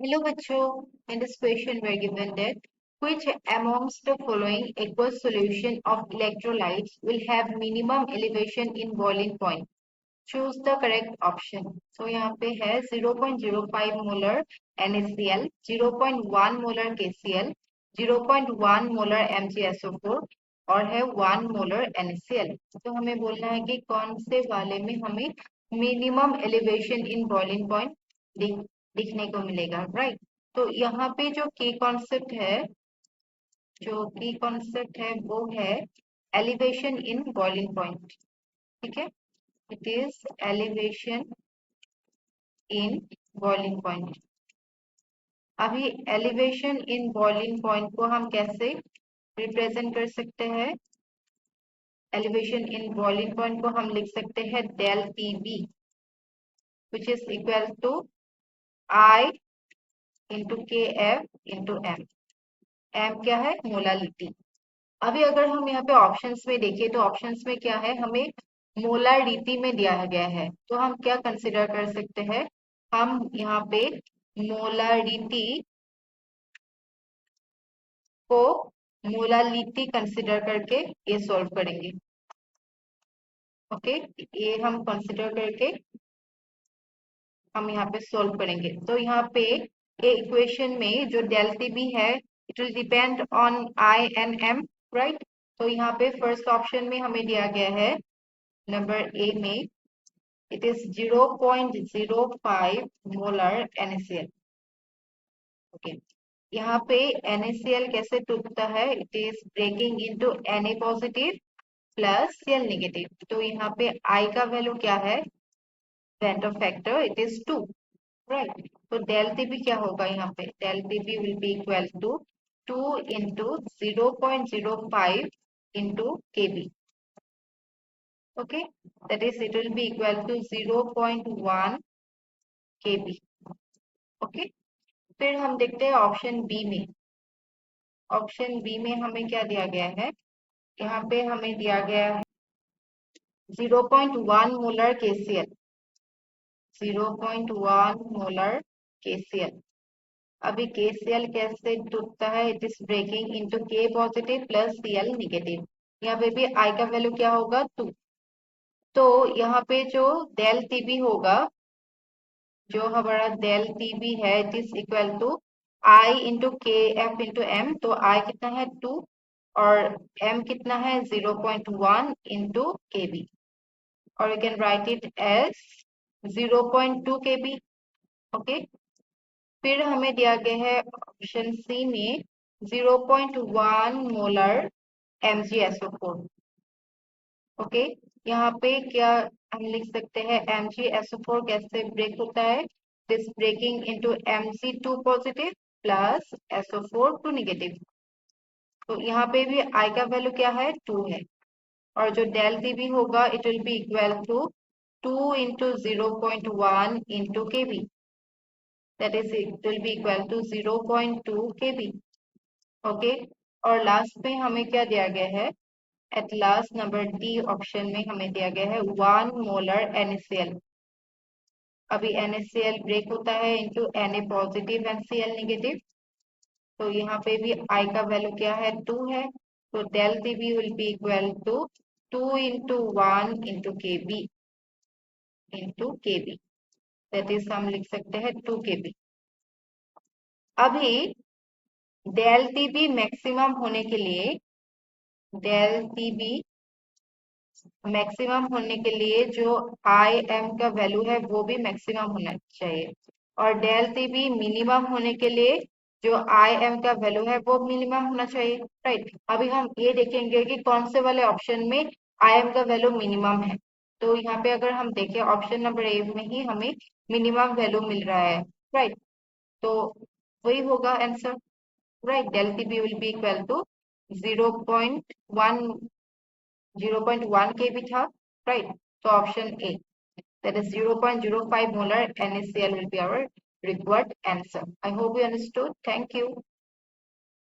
Hello बच्चों, in this question we are given that which amongst the following aqueous solution of electrolytes will have minimum elevation in boiling point? Choose the correct option. So यहाँ पे है 0.05 molar NaCl, 0.1 molar KCl, 0.1 molar MgSO4 और है 1 molar NaCl. तो हमें बोलना है कि कौन से वाले में हमें minimum elevation in boiling point दिखने को मिलेगा, राइट? तो यहाँ पे जो की कॉन्सेप्ट है वो है एलिवेशन इन बॉइलिंग पॉइंट. ठीक है, it is elevation in boiling point. अभी एलिवेशन इन बॉइलिंग पॉइंट को हम कैसे रिप्रेजेंट कर सकते हैं? एलिवेशन इन बॉइलिंग पॉइंट को हम लिख सकते हैं del T b which is equal to i into K F into m. M क्या है? मोलालिटी. अभी अगर हम यहाँ पे ऑप्शंस में देखें तो ऑप्शंस में क्या है, हमें मोलारिटी में दिया गया है. तो हम क्या कंसिडर कर सकते हैं? हम यहाँ पे मोलारिटी को मोलालिटी कंसिडर करके ये सॉल्व करेंगे. ओके, ये हम कंसिडर करके हम यहाँ पे सॉल्व करेंगे. तो यहाँ पे ये इक्वेशन में जो डेल टी बी है it will depend on i and m, right? तो यहाँ पे फर्स्ट ऑप्शन में हमें दिया गया है नंबर ए में it is 0.05 molar NaCl. Okay, यहाँ पे NaCl कैसे टूटता है? It is breaking into Na positive plus Cl negative. तो यहाँ पे I का वैल्यू क्या है? Van't Hoff factor it is 2, right? तो डेल टीबी क्या होगा? यहाँ पे delta TB will be equal to 2 into 0.05 into KB. Okay, that is it will be equal to 0.1 KB. Okay, फिर हम देखते हैं ऑप्शन बी में. ऑप्शन बी में हमें क्या दिया गया है? यहाँ पे हमें दिया गया है 0.1 मोलर KCl, 0.1 मोलर KCl. अभी KCl कैसे टूटता है? It is breaking into K positive plus Cl negative. यहाँ पे भी I का वैल्यू क्या होगा? 2. तो यहाँ पे जो डेल टीबी होगा, जो हमारा डेल टीबी है it is equal to I into K F into M. तो I कितना है? 2 और M कितना है? 0.1 इंटू के बी. और you can write it as 0.2 kb. Okay, फिर हमें दिया गया है ऑप्शन सी में 0.1 मोलर MgSO4. ओके, यहाँ पे क्या हम लिख सकते हैं? MgSO4 कैसे ब्रेक होता है? This breaking into Mg2 positive plus SO4 2 negative. तो यहाँ पे भी I का वैल्यू क्या है? 2 है. और जो डेल टीबी होगा it will be equal to 2 into 0.1 into KB. that is it will be equal to 0.2 kb. Okay, और लास्ट में हमें क्या दिया गया है? At last number D option में हमें दिया गया है 1 मोलर NaCl. अभी NaCl ब्रेक होता है into Na positive and Cl negative. तो यहाँ पे भी I का वैल्यू क्या है? 2 है. तो delta TB will be equal to 2 into 1 into KB into KB. That is हम लिख सकते हैं 2 kb. अभी डेल टीबी मैक्सिमम होने के लिए, डेल टीबी मैक्सिमम होने के लिए जो आई एम का वैल्यू है वो भी मैक्सिमम होना चाहिए. और डेल टीबी मिनिमम होने के लिए जो आई एम का वैल्यू है वो मिनिमम होना चाहिए, राइट? अभी हम ये देखेंगे कि कौन से वाले ऑप्शन में आई एम का वैल्यू मिनिमम है. तो यहाँ पे अगर हम देखें ऑप्शन नंबर ए में ही हमें मिनिमम वैल्यू मिल रहा है, राइट? तो वही होगा answer, right? Del TB will be equal to 0.1 kb था, right? So option A, that is 0.05 molar NaCl will be our required answer. I hope you understood. Thank you.